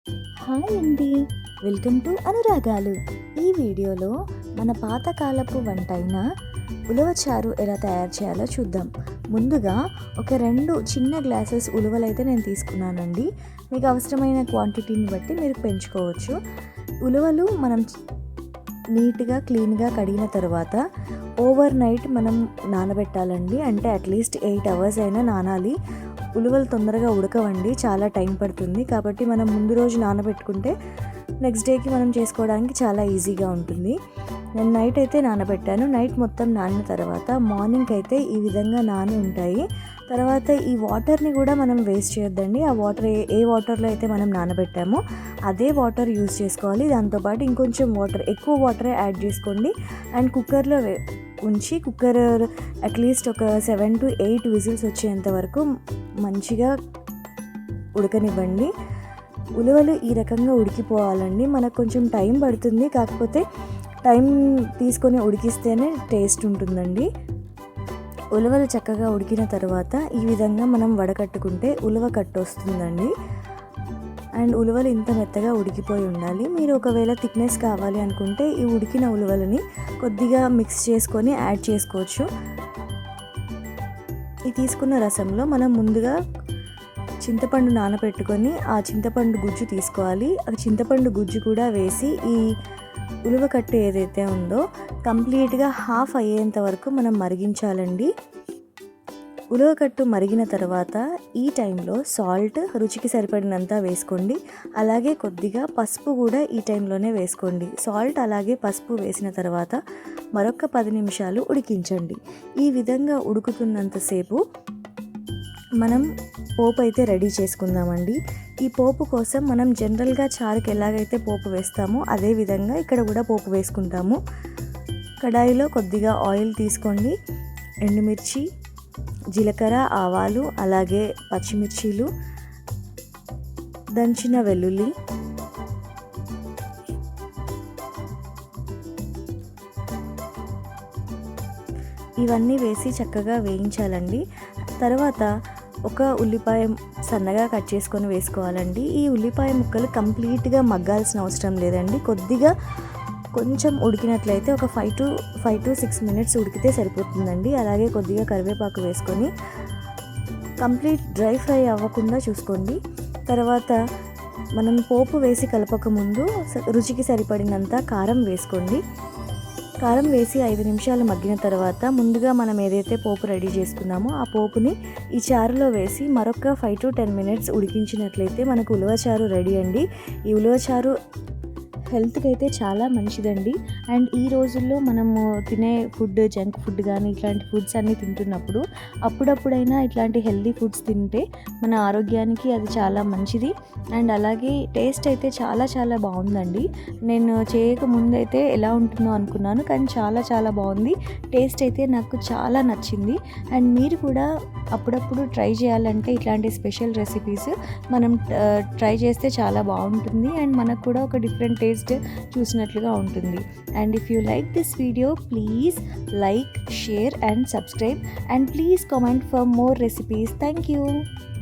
Hi అండి, welcome to అనురాగాలు. ఈ వీడియోలో మన పాతకాలపు వంట అయిన ఉలవచారు ఎలా తయారు చేయాలో చూద్దాం. ముందుగా ఒక 2 చిన్న గ్లాసెస్ ఉలవలైతే నేను తీసుకున్నానండి. మీకు అవసరమైన క్వాంటిటీని బట్టి మీరు పెంచుకోవచ్చు. ఉలవలు మనం నీట్గా క్లీన్గా కడిగిన తర్వాత ఓవర్ నైట్ మనం నానబెట్టాలండి. అంటే అట్లీస్ట్ 8 అవర్స్ అయినా నానాలి. ఉలవలు తొందరగా ఉడకవండి, చాలా టైం పడుతుంది. కాబట్టి మనం ముందు రోజు నానబెట్టుకుంటే నెక్స్ట్ డేకి మనం చేసుకోవడానికి చాలా ఈజీగా ఉంటుంది. నేను నైట్ అయితే నానబెట్టాను. నైట్ మొత్తం నానిన తర్వాత మార్నింగ్ అయితే ఈ విధంగా నాని ఉంటాయి. తర్వాత ఈ వాటర్ని కూడా మనం వేస్ట్ చేయొద్దండి. ఆ వాటర్ ఏ వాటర్లో అయితే మనం నానబెట్టామో అదే వాటర్ యూజ్ చేసుకోవాలి. దాంతోపాటు ఇంకొంచెం ఎక్కువ వాటరే యాడ్ చేసుకోండి. అండ్ కుక్కర్లో ఉంచి కుక్కర్ అట్లీస్ట్ ఒక 7 to 8 విజిల్స్ వచ్చేంత వరకు మంచిగా ఉడకనివ్వండి. ఉలవలు ఈ రకంగా ఉడికిపోవాలండి. మనకు కొంచెం టైం పడుతుంది, కాకపోతే టైం తీసుకొని ఉడికిస్తేనే టేస్ట్ ఉంటుందండి. ఉలవలు చక్కగా ఉడికిన తర్వాత ఈ విధంగా మనం వడకట్టుకుంటే ఉలవ కట్టు వస్తుందండి. అండ్ ఉలవలు ఇంత మెత్తగా ఉడికిపోయి ఉండాలి. మీరు ఒకవేళ థిక్నెస్ కావాలి అనుకుంటే ఈ ఉడికిన ఉలవలని కొద్దిగా మిక్స్ చేసుకొని యాడ్ చేసుకోవచ్చు. ఈ తీసుకున్న రసంలో మనం ముందుగా చింతపండు నానబెట్టుకొని ఆ చింతపండు గుజ్జు తీసుకోవాలి. ఆ చింతపండు గుజ్జు కూడా వేసి ఈ ఉలవ కట్టు ఏదైతే ఉందో కంప్లీట్గా హాఫ్ అయ్యేంత వరకు మనం మరిగించాలండి. ఉలవకట్టు మరిగిన తర్వాత ఈ టైంలో సాల్ట్ రుచికి సరిపడినంత వేసుకోండి. అలాగే కొద్దిగా పసుపు కూడా ఈ టైంలోనే వేసుకోండి. సాల్ట్ అలాగే పసుపు వేసిన తర్వాత మరొక 10 నిమిషాలు ఉడికించండి. ఈ విధంగా ఉడుకుతున్నంతసేపు మనం పోపు అయితే రెడీ చేసుకుందామండి. ఈ పోపు కోసం మనం జనరల్గా చారుకి ఎలాగైతే పోపు వేస్తామో అదే విధంగా ఇక్కడ కూడా పోపు వేసుకుంటాము. కడాయిలో కొద్దిగా ఆయిల్ తీసుకోండి. ఎండుమిర్చి, జీలకర్ర, ఆవాలు, అలాగే పచ్చిమిర్చీలు, దంచిన వెల్లుల్లి, ఇవన్నీ వేసి చక్కగా వేయించాలండి. తర్వాత ఒక ఉల్లిపాయ సన్నగా కట్ చేసుకొని వేసుకోవాలండి. ఈ ఉల్లిపాయ ముక్కలు కంప్లీట్గా మగ్గాల్సిన అవసరం లేదండి. కొంచెం ఉడికినట్లయితే ఒక 5 to 6 మినిట్స్ ఉడికితే సరిపోతుందండి. అలాగే కొద్దిగా కరివేపాకు వేసుకొని కంప్లీట్ డ్రై ఫ్రై అవ్వకుండా చూసుకోండి. తర్వాత మనం పోపు వేసి కలపక ముందు రుచికి సరిపడినంత కారం వేసుకోండి. కారం వేసి 5 నిమిషాలు మగ్గిన తర్వాత ముందుగా మనం ఏదైతే పోపు రెడీ చేసుకున్నామో ఆ పోపుని ఈ చారులో వేసి మరొక 5 to 10 మినిట్స్ ఉడికించినట్లయితే మనకు ఉలవచారు రెడీ అండి. ఈ ఉలవచారు హెల్త్కి అయితే చాలా మంచిదండి. అండ్ ఈ రోజుల్లో మనము తినే ఫుడ్, జంక్ ఫుడ్ కానీ ఇట్లాంటి ఫుడ్స్ అన్నీ తింటున్నప్పుడు అప్పుడప్పుడైనా ఇట్లాంటి హెల్తీ ఫుడ్స్ తింటే మన ఆరోగ్యానికి అది చాలా మంచిది. అండ్ అలాగే టేస్ట్ అయితే చాలా చాలా బాగుందండి. నేను చేయక ముందు అయితే ఎలా ఉంటుందో అనుకున్నాను, కానీ చాలా చాలా బాగుంది. టేస్ట్ అయితే నాకు చాలా నచ్చింది. అండ్ మీరు కూడా అప్పుడప్పుడు ట్రై చేయాలంటే ఇట్లాంటి స్పెషల్ రెసిపీస్ మనం ట్రై చేస్తే చాలా బాగుంటుంది. అండ్ మనకు కూడా ఒక డిఫరెంట్ టేస్ట్ చూసినట్లుగా ఉంటుంది. And if you like this video, please like, share and subscribe, and please comment for more recipes. Thank you.